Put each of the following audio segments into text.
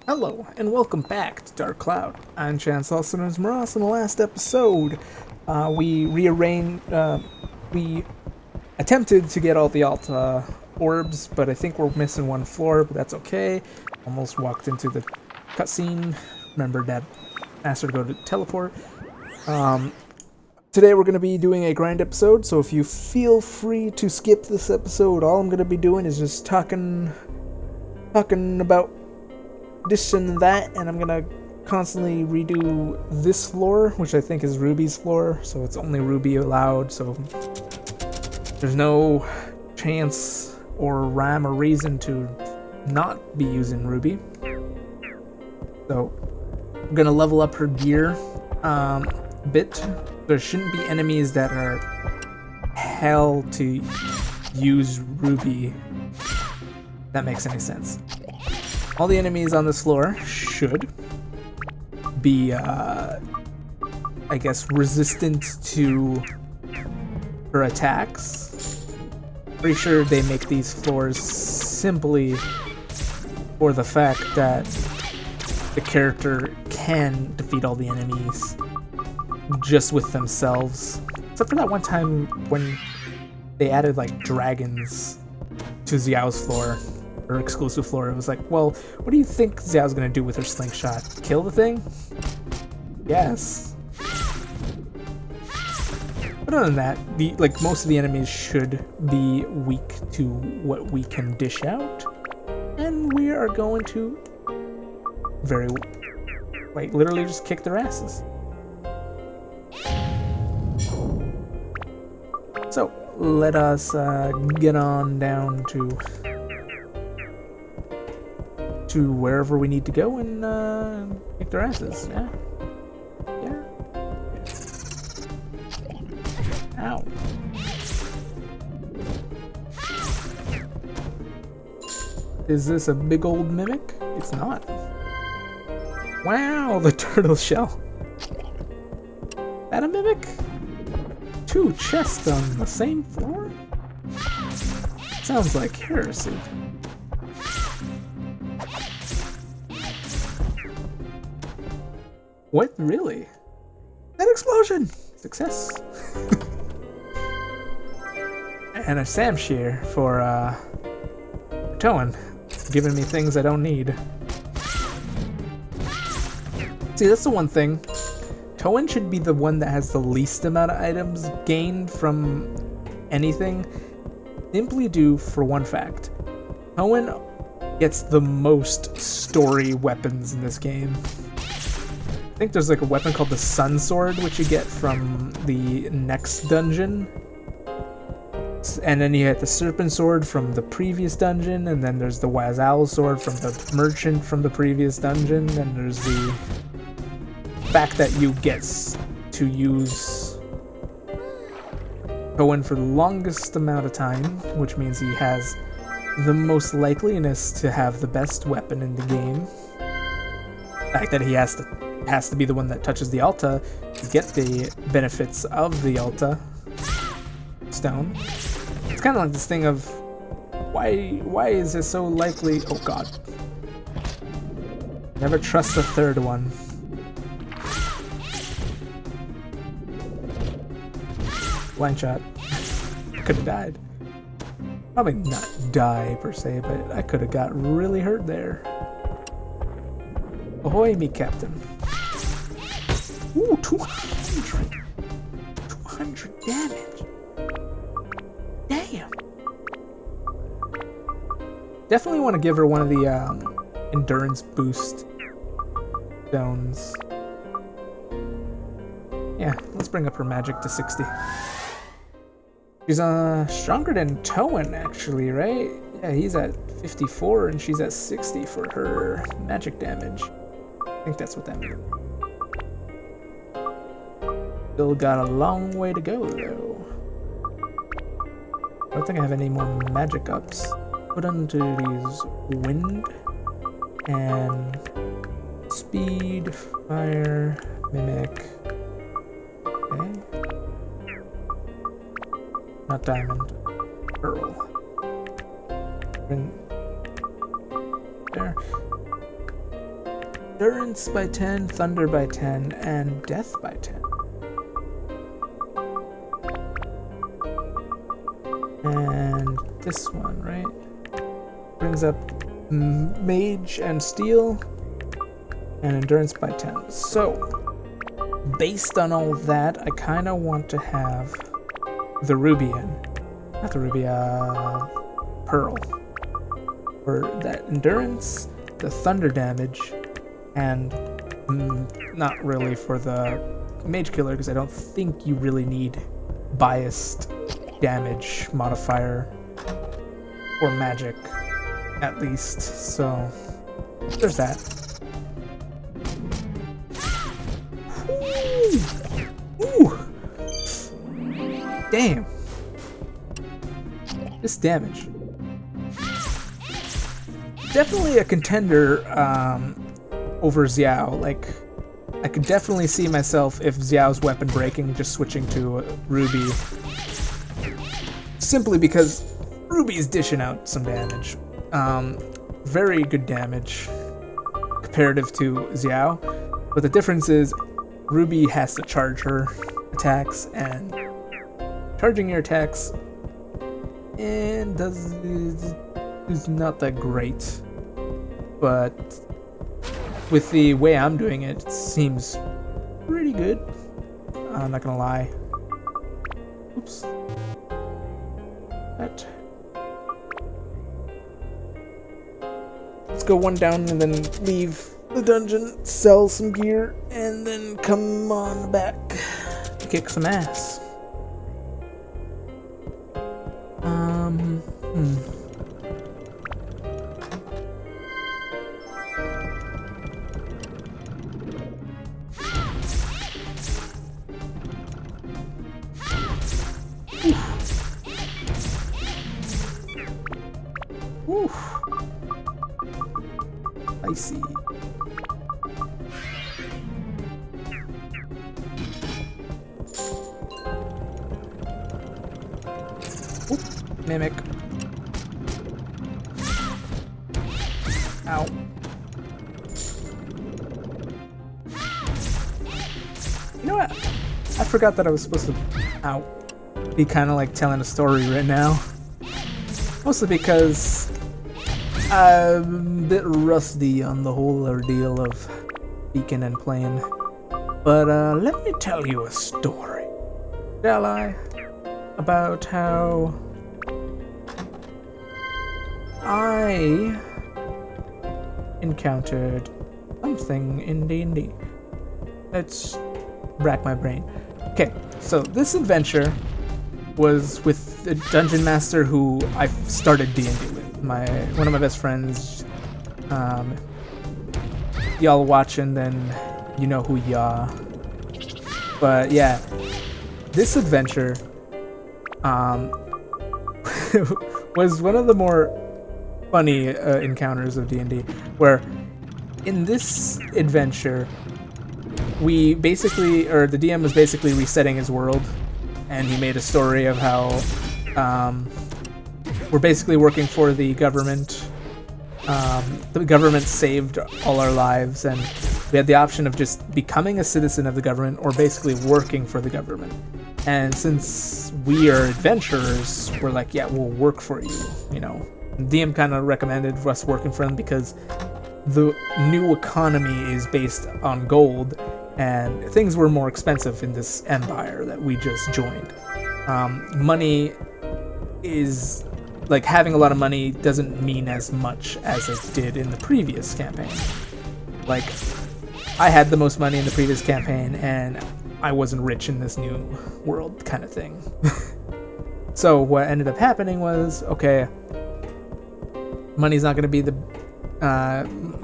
Hello, and welcome back to Dark Cloud. I'm Chance, also known as Maras. In the last episode, we rearranged, we attempted to get all the Alta orbs, but I think we're missing one floor, but that's okay. Almost walked into the cutscene. Remembered that asked her to go to teleport. Today we're going to be doing a grind episode, so if you feel free to skip this episode, all I'm going to be doing is just talking about this and that, and I'm gonna constantly redo this floor, which I think is Ruby's floor, so it's only Ruby allowed, so there's no chance or rhyme or reason to not be using Ruby. So I'm gonna level up her gear a bit. There shouldn't be enemies that are hell to use Ruby. If that makes any sense. All the enemies on this floor should be, I guess, resistant to her attacks. Pretty sure they make these floors simply for the fact that the character can defeat all the enemies just with themselves. Except for that one time when they added, like, dragons to Xiao's floor. Her exclusive floor. It was like, well, what do you think Xiao's gonna do with her slingshot? Kill the thing? Yes. But other than that, most of the enemies should be weak to what we can dish out, and we are going to literally just kick their asses. So let us get on down to wherever we need to go and kick their asses. Yeah. Ow. Is this a big old mimic? It's not. Wow, the turtle shell. That a mimic? Two chests on the same floor? Sounds like heresy. What? Really? That explosion! Success! And a Samshir for towing. Giving me things I don't need. See, that's the one thing. Towen should be the one that has the least amount of items gained from anything. Simply due for one fact. Towen gets the most story weapons in this game. I think there's like a weapon called the Sun Sword, which you get from the next dungeon. And then you get the Serpent Sword from the previous dungeon, and then there's the Wazal Sword from the Merchant from the previous dungeon, and there's the fact that you get to use Cohen for the longest amount of time, which means he has the most likeliness to have the best weapon in the game. The fact that he has to be the one that touches the Alta to get the benefits of the Alta stone. It's kind of like this thing of why is it so likely? Oh god. Never trust the third one. Blind shot. Could have died. Probably not die per se, but I could have got really hurt there. Ahoy, me captain. Ooh, 200! 200 damage! Damn! Definitely want to give her one of the endurance boost stones. Yeah, let's bring up her magic to 60. She's stronger than Towen, actually, right? Yeah, he's at 54 and she's at 60 for her magic damage. I think that's what that means. Still got a long way to go, though. I don't think I have any more magic ups. Put onto these wind and speed, fire, mimic. Okay. Not diamond. Pearl. There. Endurance by 10, Thunder by 10, and Death by 10. And this one, right? Brings up Mage and Steel, and Endurance by 10. So, based on all of that, I kind of want to have the Ruby in. Not the Ruby, Pearl. For that Endurance, the Thunder damage, and not really for the Mage Killer, because I don't think you really need biased damage modifier or magic, at least. So, there's that. Ooh. Damn. This damage. Definitely a contender over Xiao. Like, I could definitely see myself, if Xiao's weapon breaking, just switching to Ruby. Simply because Ruby's dishing out some damage. Very good damage comparative to Xiao. But the difference is Ruby has to charge her attacks, and charging your attacks is not that great. But with the way I'm doing it, it seems pretty good. I'm not gonna lie. Oops. That. Let's go one down and then leave the dungeon, sell some gear, and then come on back to kick some ass. I see. Oop, mimic. Ow. You know what? I forgot that I was supposed to be kind of like telling a story right now. Mostly because I'm a bit rusty on the whole ordeal of speaking and playing. But let me tell you a story, shall I? About how I encountered something in D&D. Let's rack my brain. Okay, so this adventure was with a dungeon master who I started D&D with. One of my best friends. Y'all watching, then you know who ya. But yeah, this adventure was one of the more funny encounters of D&D, where in this adventure we basically, or the DM was basically resetting his world, and he made a story of how we're basically working for the government. The government saved all our lives, and we had the option of just becoming a citizen of the government or basically working for the government. And since we are adventurers, we're like, yeah, we'll work for you, you know. DM kind of recommended us working for them because the new economy is based on gold, and things were more expensive in this empire that we just joined. Money is, like, having a lot of money doesn't mean as much as it did in the previous campaign. Like, I had the most money in the previous campaign, and I wasn't rich in this new world kind of thing. So what ended up happening was, okay, money's not going to be the...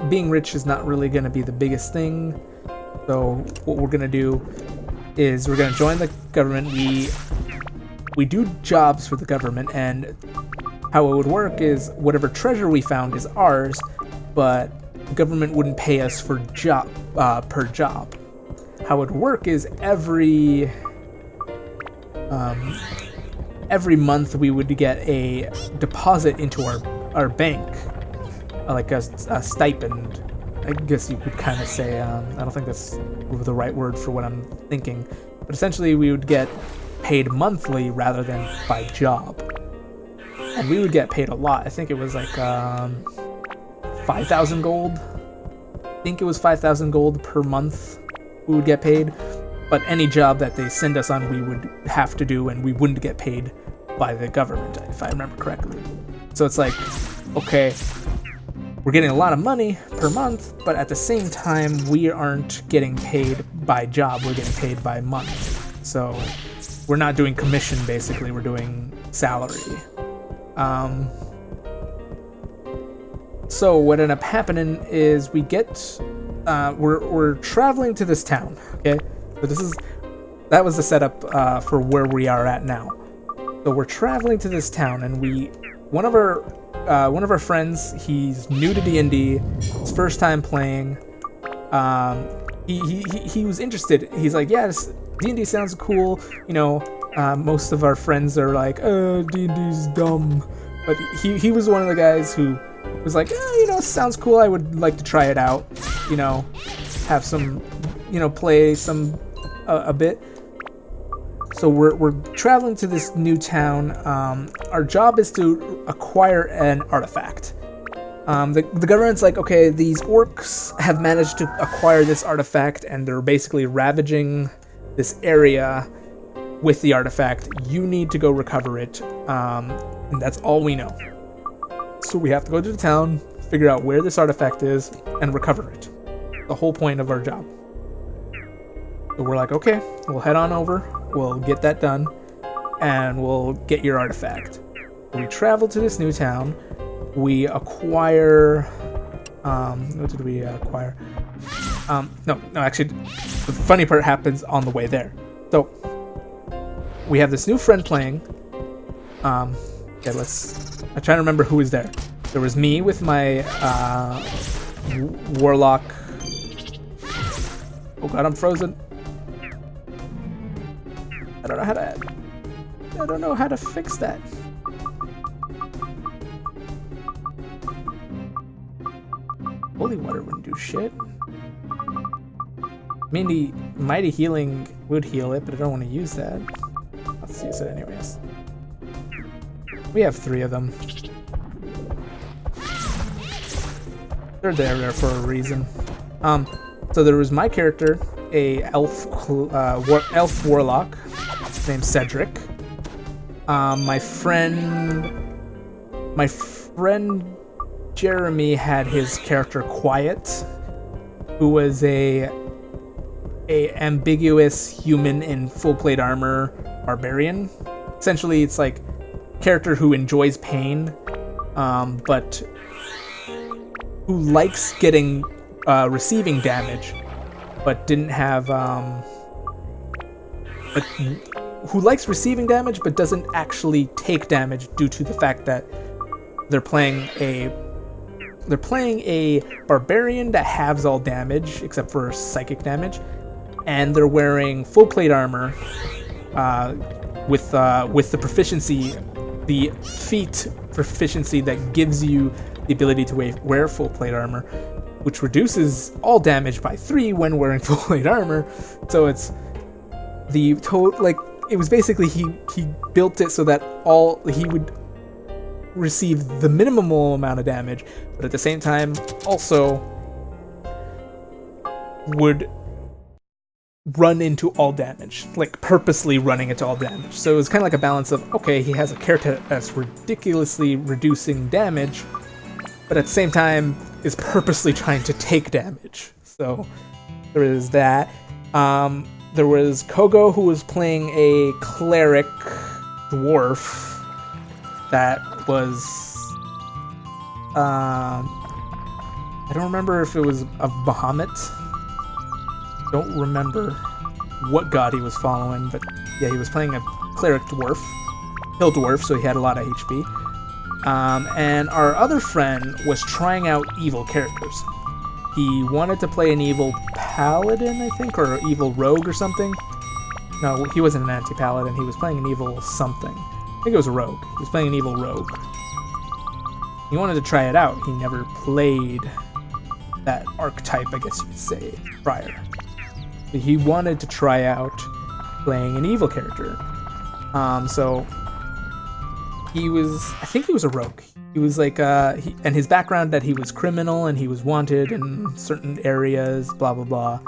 being rich is not really going to be the biggest thing. So what we're going to do is we're going to join the government. We do jobs for the government, and how it would work is whatever treasure we found is ours, but the government wouldn't pay us for per job. How it would work is every month we would get a deposit into our bank, like a stipend I guess you could kind of say, I don't think that's the right word for what I'm thinking, but essentially we would get paid monthly rather than by job. And we would get paid a lot. I think it was like 5,000 gold. I think it was 5,000 gold per month we would get paid. But any job that they send us on, we would have to do, and we wouldn't get paid by the government, if I remember correctly. So it's like, okay, we're getting a lot of money per month, but at the same time, we aren't getting paid by job. We're getting paid by month. So we're not doing commission, basically. We're doing salary. So what ended up happening is we get, we're traveling to this town, okay? So that was the setup for where we are at now. So we're traveling to this town, and one of our friends, he's new to D&D, his first time playing. He was interested. He's like, yeah, D&D sounds cool. You know, most of our friends are like, D&D's dumb. But he was one of the guys who was like, you know, it sounds cool. I would like to try it out. You know, have some, you know, play some a bit. So we're traveling to this new town. Our job is to acquire an artifact. The government's like, okay, these orcs have managed to acquire this artifact, and they're basically ravaging this area with the artifact. You need to go recover it, and that's all we know. So we have to go to the town, figure out where this artifact is, and recover it. The whole point of our job. So we're like, okay, we'll head on over, we'll get that done, and we'll get your artifact. We travel to this new town, we acquire, what did we acquire? No, actually, the funny part happens on the way there. So, we have this new friend playing, I'm trying to remember who was there. There was me with my, warlock. Oh god, I'm frozen. I don't know how to fix that. Holy water wouldn't do shit. I mean, the mighty healing would heal it, but I don't want to use that. Let's use it anyways. We have 3 of them. They're there for a reason. So there was my character, a elf warlock named Cedric. My friend Jeremy had his character Quiet, who was a ambiguous human in full plate armor barbarian. Essentially, it's like a character who enjoys pain, but who likes receiving damage, but didn't have who likes receiving damage but doesn't actually take damage due to the fact that they're playing a barbarian that halves all damage except for psychic damage, and they're wearing full plate armor with the proficiency, the feat proficiency that gives you the ability to wear full plate armor, which reduces all damage by 3 when wearing full plate armor. So it's the total, like, it was basically he built it so that he would receive the minimal amount of damage, but at the same time also would run into all damage, like purposely running into all damage. So it was kind of like a balance of, okay, he has a character that's ridiculously reducing damage, but at the same time is purposely trying to take damage. So there is that. There was Kogo, who was playing a cleric dwarf that was I don't remember if it was of Bahamut. Don't remember what god he was following, but yeah, he was playing a cleric dwarf, hill dwarf, so he had a lot of HP. And our other friend was trying out evil characters. He wanted to play an evil paladin, I think, or evil rogue or something. No, he wasn't an anti-paladin, he was playing an evil something. I think it was a rogue. He was playing an evil rogue. He wanted to try it out. He never played that archetype, I guess you could say, prior. He wanted to try out playing an evil character. So I think he was a rogue. He was like, and his background that he was criminal and he was wanted in certain areas, blah, blah, blah.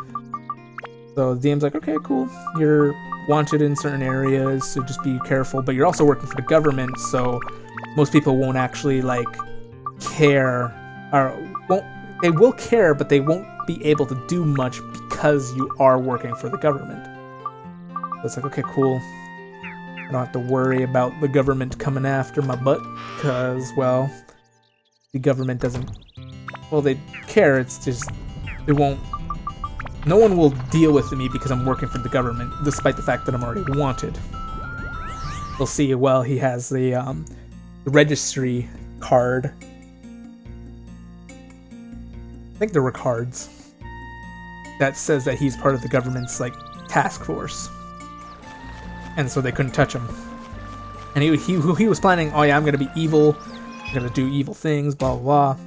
So the DM's like, okay, cool. You're wanted in certain areas, so just be careful. But you're also working for the government, so most people won't actually, like, care, or they will care, but they won't be able to do much because you are working for the government. So it's like, okay, cool. I don't have to worry about the government coming after my butt, because, well, the government doesn't, well, they care, it's just, they won't, no one will deal with me because I'm working for the government, despite the fact that I'm already wanted. They'll see, well, he has the registry card. I think there were cards that says that he's part of the government's, like, task force. And so they couldn't touch him. And he was planning, oh yeah, I'm gonna be evil, I'm gonna do evil things, blah, blah, blah.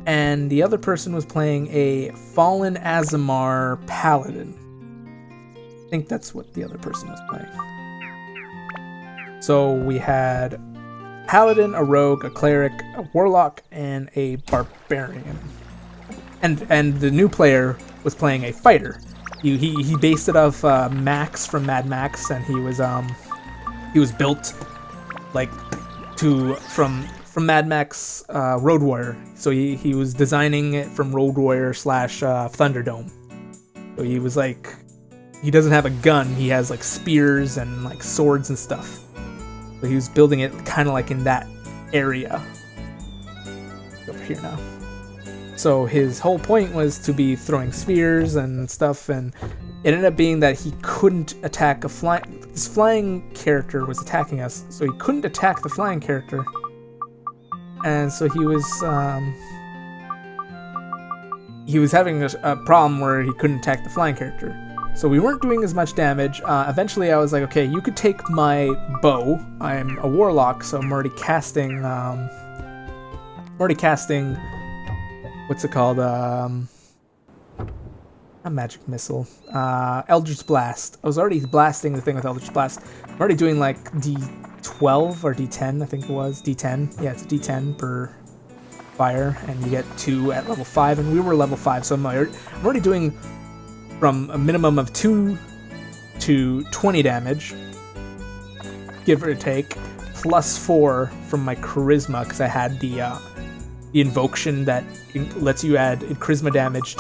And the other person was playing a Fallen Azamar Paladin. I think that's what the other person was playing. So we had Paladin, a Rogue, a Cleric, a Warlock, and a Barbarian. And the new player was playing a Fighter. He based it off Max from Mad Max, and he was built like from Mad Max Road Warrior. So he was designing it from Road Warrior / Thunderdome. So he was like, he doesn't have a gun, he has like spears and like swords and stuff. So he was building it kind of like in that area. Over here now. So his whole point was to be throwing spears and stuff, and it ended up being that he couldn't attack this flying character was attacking us, so he couldn't attack the flying character. And so he was having a problem where he couldn't attack the flying character. So we weren't doing as much damage. Eventually I was like, okay, you could take my bow. I'm a warlock, so I'm already casting, what's it called? Not magic missile. Eldritch Blast. I was already blasting the thing with Eldritch Blast. I'm already doing like D12 or D10, I think it was. D10. Yeah, it's a D10 per fire, and you get 2 at level 5, and we were level 5, so I'm already doing from a minimum of 2 to 20 damage, give or take, plus 4 from my charisma, because I had the invocation that lets you add charisma damage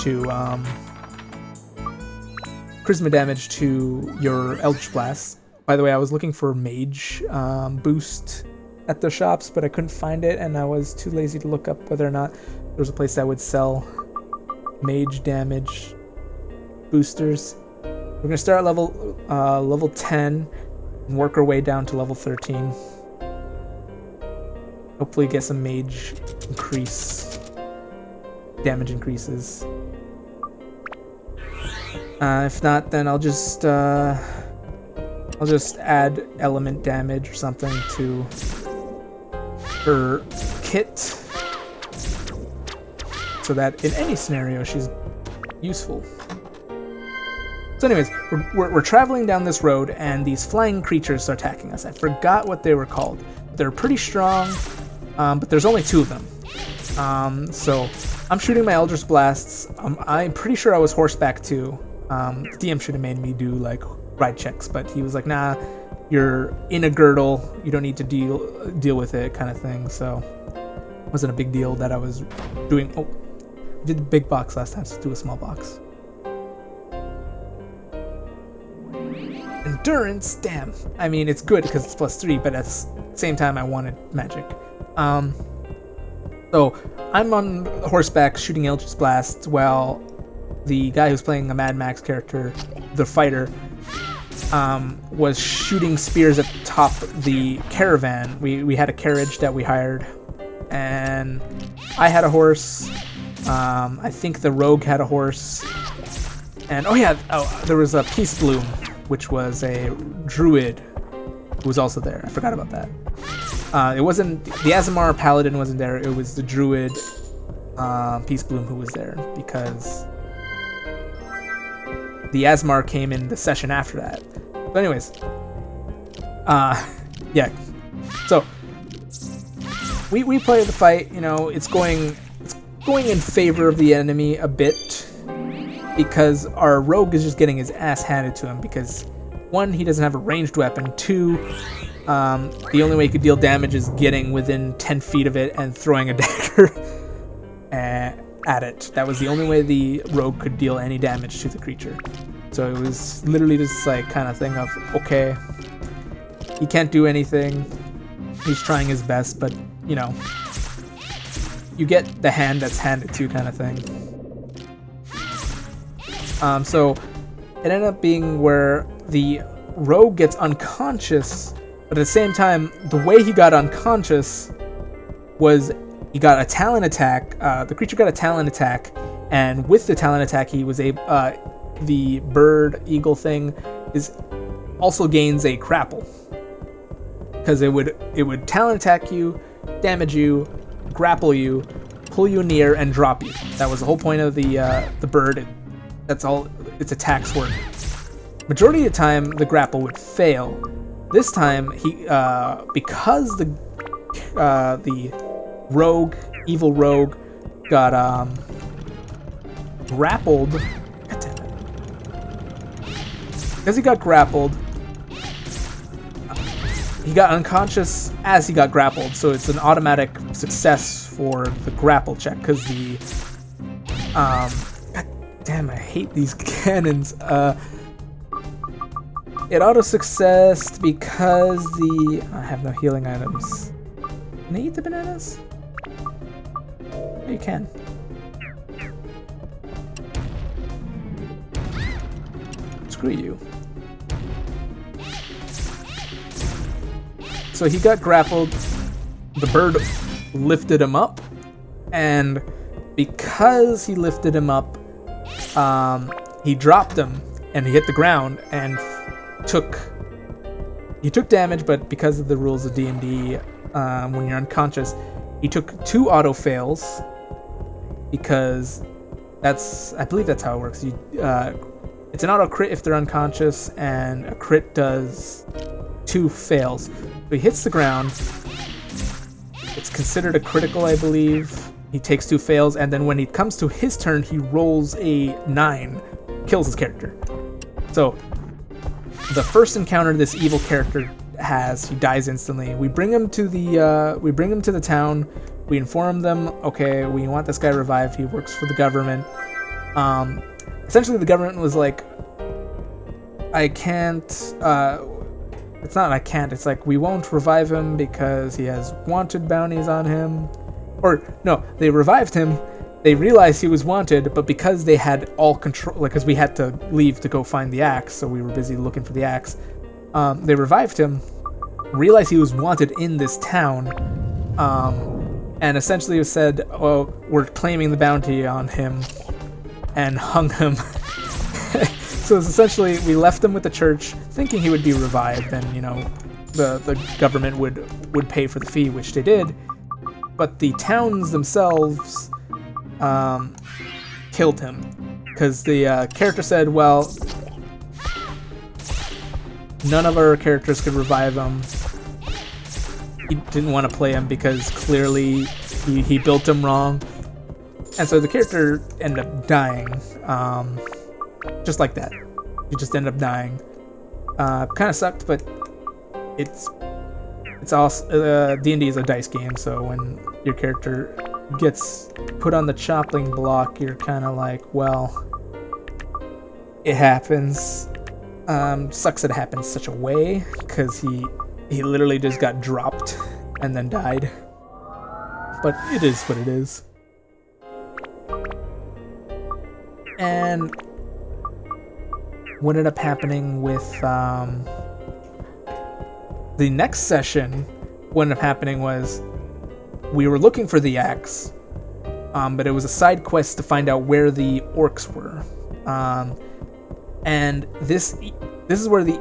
to your Eldritch Blast. By the way, I was looking for mage boost at the shops, but I couldn't find it, and I was too lazy to look up whether or not there was a place that would sell mage damage boosters. We're gonna start at level 10 and work our way down to level 13. Hopefully get some mage damage increases. If not, then I'll just add element damage or something to her kit, so that in any scenario she's useful. So anyways, we're traveling down this road, and these flying creatures are attacking us. I forgot what they were called. They're pretty strong, but there's only 2 of them. So I'm shooting my Eldritch Blasts. I'm pretty sure I was horseback too. The DM should have made me do like ride checks, but he was like, nah, you're in a girdle, you don't need to deal with it, kind of thing. So it wasn't a big deal that I was doing. Oh, I did the big box last time, so let's do a small box. Endurance, damn. I mean, it's good because it's +3, but at the same time, I wanted magic. So I'm on horseback shooting Eldritch Blasts while the guy who's playing a Mad Max character, the fighter, was shooting spears at the top of the caravan. We had a carriage that we hired, and I had a horse. I think the rogue had a horse, and there was a Peace Bloom, which was a druid who was also there. I forgot about that. It wasn't the Azamar Paladin wasn't there. It was the druid. Peace Bloom who was there, because the Asmar came in the session after that. But anyways, yeah. So we play the fight. You know, it's going in favor of the enemy a bit, because our rogue is just getting his ass handed to him, because one, he doesn't have a ranged weapon. Two, the only way he could deal damage is getting within 10 feet of it and throwing a dagger at it. That was the only way the rogue could deal any damage to the creature. So it was literally just like kind of thing of, okay, he can't do anything, he's trying his best, but you know, you get the hand that's handed to kind of thing. So it ended up being where the rogue gets unconscious, but at the same time, the way he got unconscious was he got a talent attack. The creature got a talent attack, and with the talent attack, he was able. The bird eagle thing also gains a grapple, because it would talent attack you, damage you, grapple you, pull you near, and drop you. That was the whole point of the bird. That's all its attacks were. Majority of the time, the grapple would fail. This time, because the evil rogue, got grappled. God damn it! Because he got grappled, he got unconscious as he got grappled. So it's an automatic success for the grapple check. Because the God damn, I hate these cannons. It auto-successed because I have no healing items. Can I eat the bananas? Oh, you can. Screw you. So he got grappled, the bird lifted him up, and because he lifted him up, he dropped him, and he hit the ground, and he took damage, but because of the rules of D&D, when you're unconscious, he took 2 auto fails, because I believe that's how it works. It's an auto crit if they're unconscious, and a crit does 2 fails. So he hits the ground. It's considered a critical, I believe. He takes 2 fails, and then when it comes to his turn, he rolls a 9, kills his character. So the first encounter this evil character has, he dies instantly. We bring him to the town. We inform them, okay, we want this guy revived. He works for the government. Essentially, the government was like, I can't. It's not I can't. It's like, we won't revive him because he has wanted bounties on him. Or no, they revived him. They realized he was wanted, but because they had all control, like, because we had to leave to go find the axe, so we were busy looking for the axe. They revived him, realized he was wanted in this town, and essentially said, "Oh, we're claiming the bounty on him," and hung him. So it's essentially, we left him with the church, thinking he would be revived, and the government would pay for the fee, which they did. But the towns themselves killed him, because the character said, well, none of our characters could revive him. He didn't want to play him because clearly he built him wrong, and so the character ended up dying, just like that. He just ended up dying. Kind of sucked, but it's also D&D is a dice game, so when your character gets put on the chopping block, you're kind of like, well, it happens. Sucks that it happened such a way, because he literally just got dropped and then died. But it is what it is. And what ended up happening with the next session, what ended up happening was we were looking for the axe, but it was a side quest to find out where the orcs were. And this is where the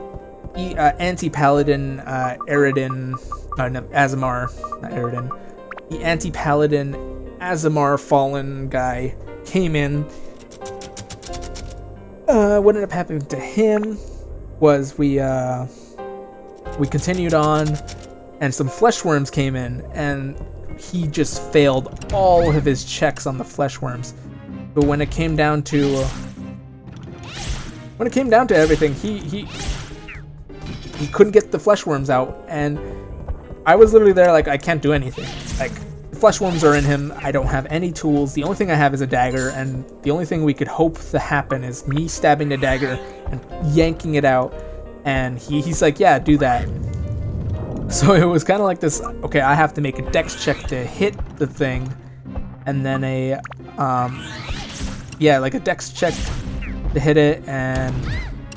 anti-paladin Aridin, Azamar, not Aridin, the anti-paladin Azamar fallen guy came in. What ended up happening to him was we continued on, and some flesh worms came in, and he just failed all of his checks on the flesh worms. But when it came down to everything, he couldn't get the flesh worms out, and I was literally there like, I can't do anything. Like, the flesh worms are in him. I don't have any tools. The only thing I have is a dagger, and the only thing we could hope to happen is me stabbing the dagger and yanking it out. And he's like, yeah, do that. So it was kind of like this, okay, I have to make a dex check to hit the thing, and then like a dex check to hit it and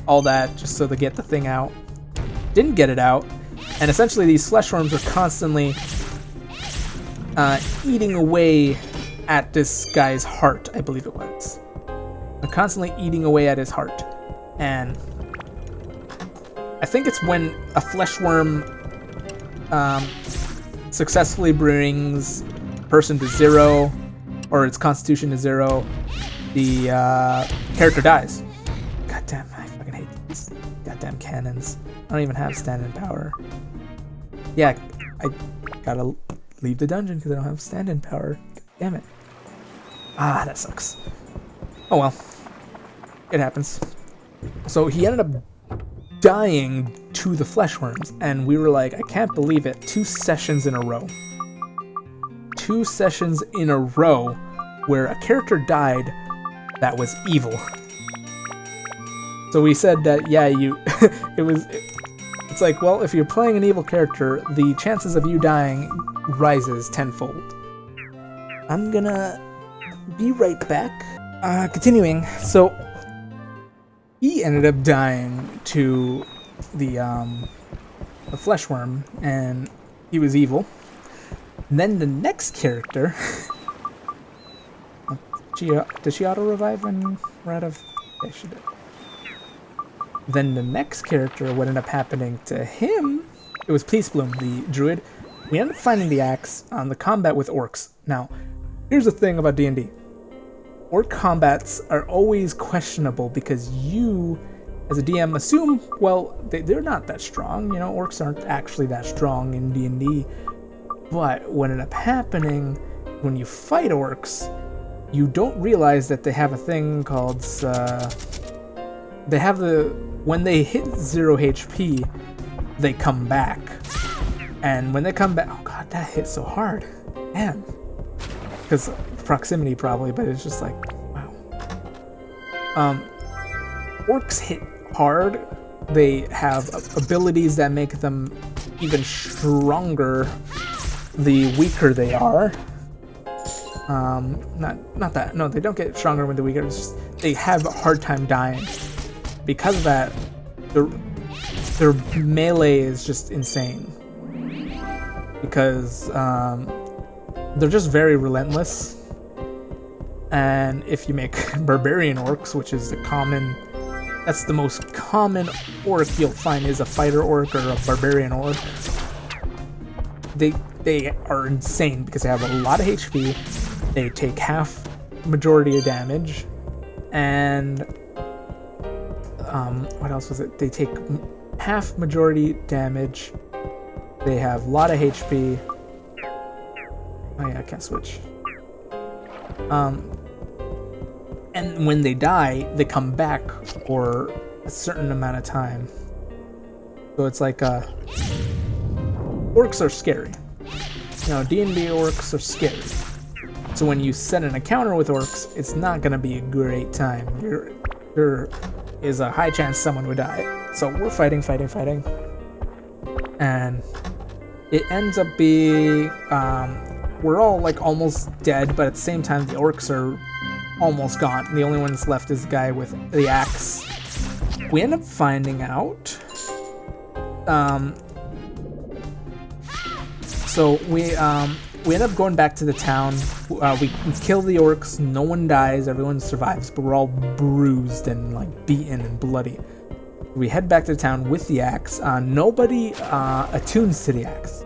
all that, just so to get the thing out. Didn't get it out, and essentially these flesh worms are constantly eating away at this guy's heart, I believe it was. They're constantly eating away at his heart, and I think it's when a flesh worm successfully brings a person to 0, or its constitution to 0, the character dies. Goddamn, I fucking hate these goddamn cannons. I don't even have stand-in power. Yeah, I gotta leave the dungeon because I don't have stand-in power. Damn it. Ah, that sucks. Oh well. It happens. So he ended up dying to the flesh worms, and we were like, I can't believe it. 2 sessions in a row. 2 sessions in a row where a character died that was evil. So we said that, yeah, it's like, well, if you're playing an evil character, the chances of you dying rises tenfold. I'm gonna be right back. Continuing, so he ended up dying to the flesh worm, and he was evil. And then the next character, did she auto revive when we're out of? Yeah, she did. Then the next character, what ended up happening to him, it was Peace Bloom, the druid. We ended up finding the axe on the combat with orcs. Now, here's the thing about D&D. Orc combats are always questionable because you, as a DM, assume, well, they're not that strong. You know, orcs aren't actually that strong in D&D. But what ended up happening, when you fight orcs, you don't realize that they have a thing called, when they hit 0 HP, they come back. And when they come back, oh god, that hit so hard. Damn. Because proximity probably, but it's just like, wow. Orcs hit hard. They have abilities that make them even stronger the weaker they are. Not that. No, they don't get stronger when they're weaker. It's just, they have a hard time dying. Because of that, their melee is just insane. Because they're just very relentless. And if you make barbarian orcs, which is that's the most common orc you'll find, is a fighter orc or a barbarian orc. They are insane because they have a lot of HP. They take half majority of damage, and what else was it? They take half majority damage. They have a lot of HP. Oh yeah, I can't switch. And when they die, they come back for a certain amount of time. So it's like, orcs are scary. You know, D&D orcs are scary. So when you set an encounter with orcs, it's not gonna be a great time. There is a high chance someone would die. So we're fighting. And it ends up being, we're all like almost dead, but at the same time the orcs are almost gone. The only one that's left is the guy with the axe. We end up finding out, so we end up going back to the town. We kill the orcs, no one dies, everyone survives, but we're all bruised and like beaten and bloody. We head back to the town with the axe. Nobody attunes to the axe.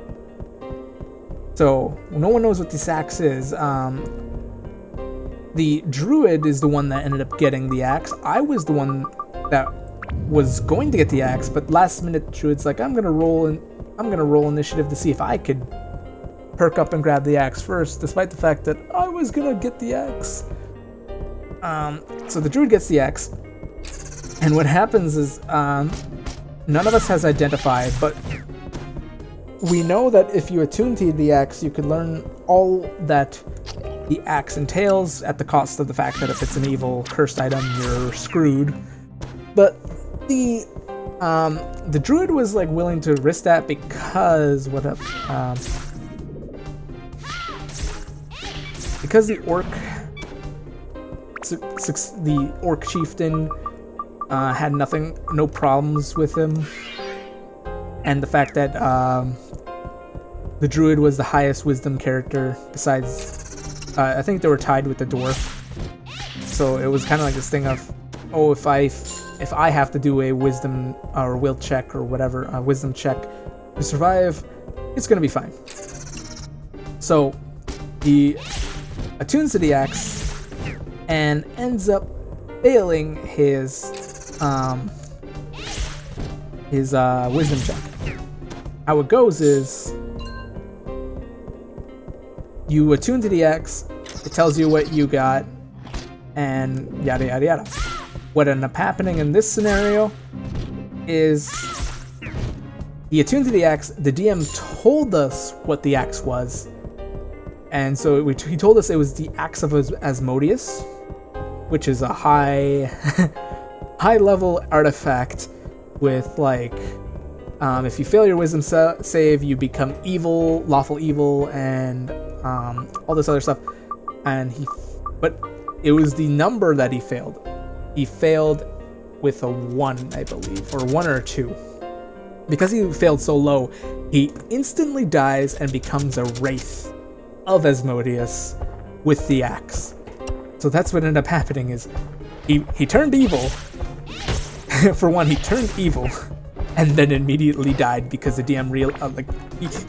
So no one knows what this axe is. The druid is the one that ended up getting the axe. I was the one that was going to get the axe, but last minute druid's like, I'm gonna roll initiative to see if I could perk up and grab the axe first, despite the fact that I was gonna get the axe. So the druid gets the axe, and what happens is none of us has identified, but we know that if you attune to the axe, you can learn all that the axe entails at the cost of the fact that if it's an evil cursed item, you're screwed. But the druid was like willing to risk that because because the orc chieftain had no problems with him, and the fact that the druid was the highest wisdom character besides. I think they were tied with the dwarf, so it was kind of like this thing of, oh, if I have to do a wisdom or will check or whatever, a wisdom check to survive, it's gonna be fine. So he attunes to the axe and ends up failing his wisdom check. How it goes is, you attune to the axe, it tells you what you got, and yada yada yada. What ended up happening in this scenario is he attuned to the axe, the DM told us what the axe was, and so he told us it was the axe of Asmodeus, which is a high level artifact with like, if you fail your wisdom save, you become evil, lawful evil, and all this other stuff. But it was the number that he failed. He failed with a 1, I believe, or 1 or 2. Because he failed so low, he instantly dies and becomes a wraith of Asmodeus with the axe. So that's what ended up happening is he turned evil. For one, he turned evil and then immediately died because the DM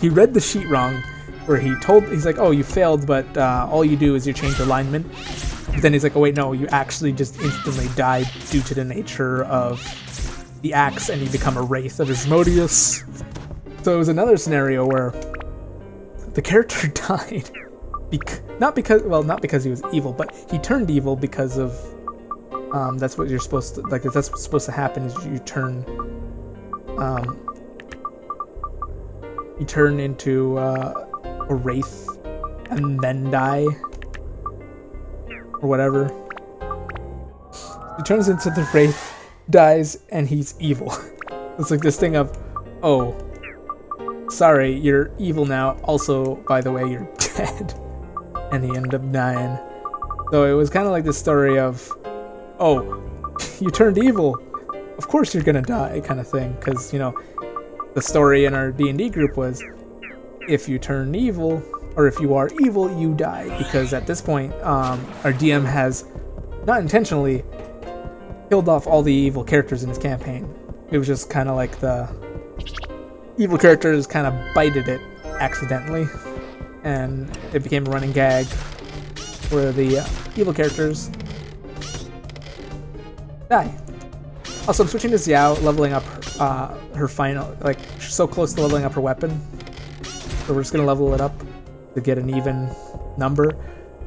he read the sheet wrong, where he's like, oh, you failed, but all you do is you change alignment. But then he's like, oh wait, no, you actually just instantly died due to the nature of the axe, and you become a wraith of Asmodeus. So it was another scenario where the character died, not because he was evil, but he turned evil because of that's what you're supposed to like. That's what's supposed to happen is you turn into a wraith and then die or whatever. He turns into the wraith, dies, and he's evil. It's like this thing of, oh, sorry, you're evil now. Also, by the way, you're dead. And he ended up dying. So it was kind of like this story of, oh, you turned evil. Of course you're gonna die, kind of thing. Because, you know, the story in our D&D group was, if you turn evil, or if you are evil, you die. Because at this point, our DM has, not intentionally, killed off all the evil characters in his campaign. It was just kind of like the evil characters kind of bited it accidentally, and it became a running gag where the evil characters die. Also, I'm switching to Xiao, leveling up her final, like, she's so close to leveling up her weapon. So we're just gonna level it up to get an even number,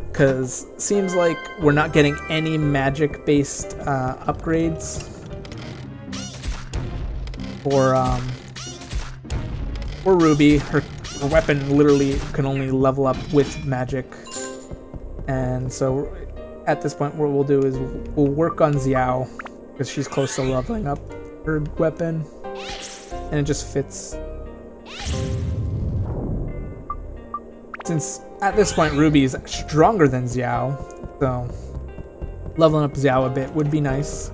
because seems like we're not getting any magic-based upgrades for Ruby. Her weapon literally can only level up with magic, and so at this point, what we'll do is we'll work on Xiao because she's close to leveling up her weapon, and it just fits. Since at this point Ruby is stronger than Xiao, so leveling up Xiao a bit would be nice.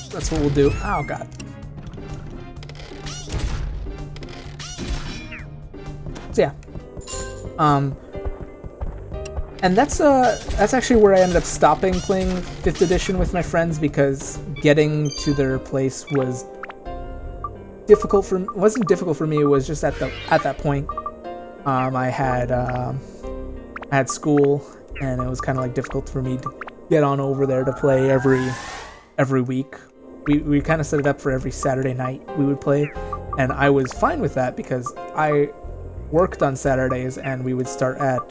That's what we'll do. Oh god. So yeah. And that's actually where I ended up stopping playing 5th edition with my friends, because getting to their place was difficult for wasn't difficult for me. It was just at that point, I had school, and it was kind of like difficult for me to get on over there to play every week. We kind of set it up for every Saturday night we would play, and I was fine with that because I worked on Saturdays, and we would start to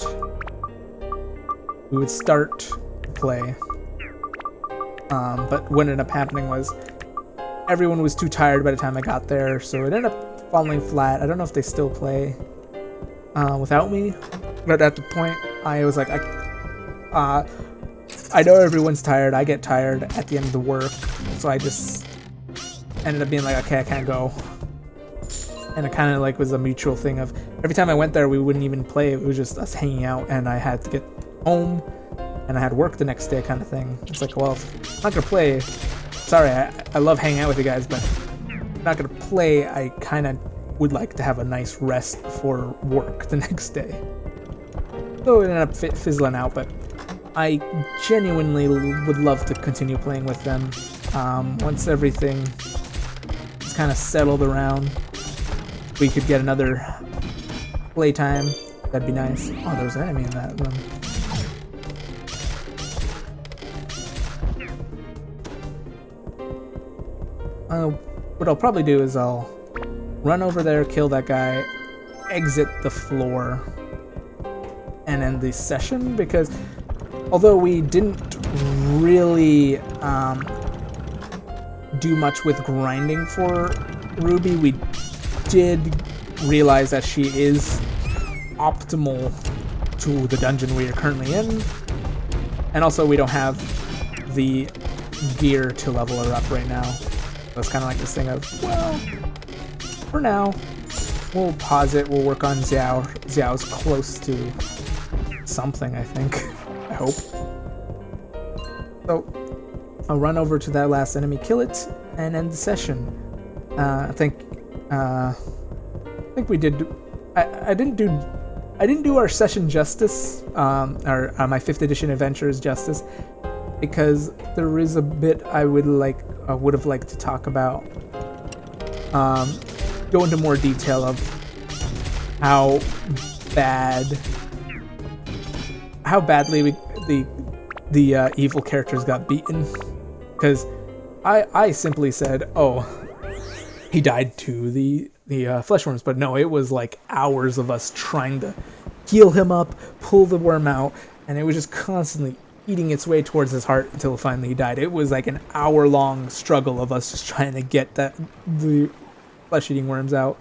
play. But what ended up happening was everyone was too tired by the time I got there, so it ended up falling flat. I don't know if they still play without me, but at the point I was like, I know everyone's tired. I get tired at the end of the work, so I just ended up being like, okay, I can't go. And it kind of like was a mutual thing of every time I went there, we wouldn't even play. It was just us hanging out, and I had to get home, and I had work the next day, kind of thing. It's like, well, if I'm not gonna play. Sorry, I love hanging out with you guys, but if I'm not gonna play. I kind of would like to have a nice rest before work the next day. So it ended up fizzling out, but I genuinely would love to continue playing with them. Once everything is kind of settled around, we could get another playtime. That'd be nice. Oh, there's an enemy in that room. What I'll probably do is I'll run over there, kill that guy, exit the floor, and end the session, because although we didn't really do much with grinding for Ruby, we did realize that she is optimal to the dungeon we are currently in, and also we don't have the gear to level her up right now. So it's kind of like this thing of, well, for now, we'll pause it, we'll work on Xiao. Xiao's close to something, I think. I hope. So I'll run over to that last enemy, kill it, and end the session. I think we did. I didn't do our session justice, or my 5th edition adventures justice, because there is a bit I would have liked to talk about. Go into more detail of how badly the evil characters got beaten, because I simply said, oh, he died to the fleshworms, but no, it was like hours of us trying to heal him up, pull the worm out, and it was just constantly eating its way towards his heart until finally he died. It was like an hour-long struggle of us just trying to get the flesh-eating worms out.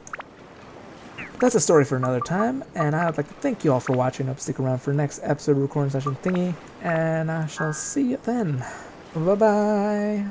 That's a story for another time, and I would like to thank you all for watching. I hope to stick around for the next episode recording session thingy, and I shall see you then. Bye-bye.